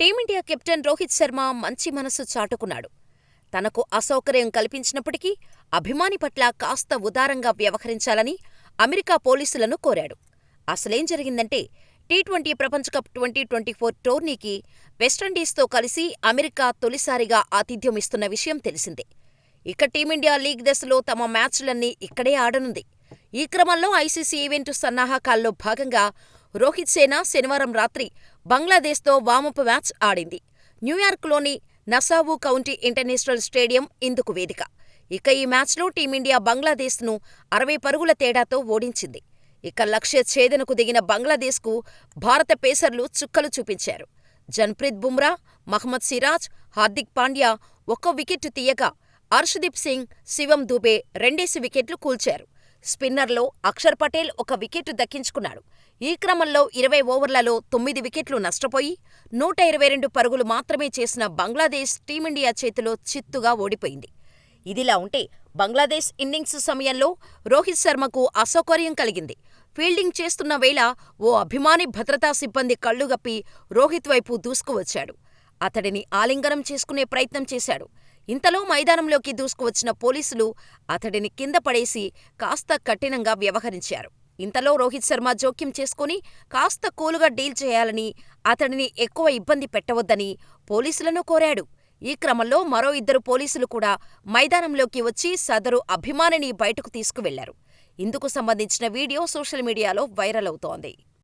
Team India captain Rohit Sharma మంచి మనసు చాటుకున్నాడు. తనకు అసౌకర్యం కల్పించినప్పటికీ అభిమాని పట్ల కాస్త ఉదారంగా వ్యవహరించాలని అమెరికా పోలీసులను కోరాడు. అసలేం జరిగిందంటే, టీ20 ప్రపంచకప్ 2024 టోర్నీకి వెస్టిండీస్తో కలిసి అమెరికా తొలిసారిగా ఆతిథ్యం ఇస్తున్న విషయం తెలిసిందే. ఇక టీమిండియా లీగ్ దశలో తమ మ్యాచ్లన్నీ ఇక్కడే ఆడనుంది. ఈ క్రమంలో ఐసీసీ ఈవెంటు సన్నాహకాల్లో భాగంగా రోహిత్ సేన శనివారం రాత్రి బంగ్లాదేశ్తో వామప్ మ్యాచ్ ఆడింది. న్యూయార్క్లోని నసావు కౌంటీ ఇంటర్నేషనల్ స్టేడియం ఇందుకు వేదిక. ఇక ఈ మ్యాచ్లో టీమిండియా బంగ్లాదేశ్ను 60 పరుగుల తేడాతో ఓడించింది. ఇక లక్ష్య ఛేదనకు దిగిన బంగ్లాదేశ్కు భారత పేసర్లు చుక్కలు చూపించారు. జస్ప్రీత్ బుమ్రా, మహ్మద్ సిరాజ్, హార్దిక్ పాండ్యా ఒక్కో వికెట్ తీయగా అర్షదీప్ సింగ్, శివం దుబే రెండేసి వికెట్లు కూల్చారు. స్పిన్నర్లో అక్షర్ పటేల్ ఒక వికెట్ దక్కించుకున్నాడు. ఈ క్రమంలో 20 ఓవర్లలో 9 వికెట్లు నష్టపోయి 122 పరుగులు మాత్రమే చేసిన బంగ్లాదేశ్ టీమిండియా చేతిలో చిత్తుగా ఓడిపోయింది. ఇదిలా ఉంటే, బంగ్లాదేశ్ ఇన్నింగ్స్ సమయంలో రోహిత్ శర్మకు అసౌకర్యం కలిగింది. ఫీల్డింగ్ చేస్తున్న వేళ ఓ అభిమాని భద్రతా సిబ్బంది కళ్లుగప్పి రోహిత్ వైపు దూసుకువచ్చాడు. అతడిని ఆలింగనం చేసుకునే ప్రయత్నం చేశాడు. ఇంతలో మైదానంలోకి దూసుకువచ్చిన పోలీసులు అతడిని కింద పడేసి కాస్త కఠినంగా వ్యవహరించారు. ఇంతలో రోహిత్ శర్మ జోక్యం చేసుకుని కాస్త కూలుగా డీల్ చేయాలని, అతడిని ఎక్కువ ఇబ్బంది పెట్టవద్దని పోలీసులను కోరాడు. ఈ క్రమంలో మరో 2 పోలీసులు కూడా మైదానంలోకి వచ్చి సదరు అభిమానిని బయటకు తీసుకువెళ్లారు. ఇందుకు సంబంధించిన వీడియో సోషల్ మీడియాలో వైరల్ అవుతోంది.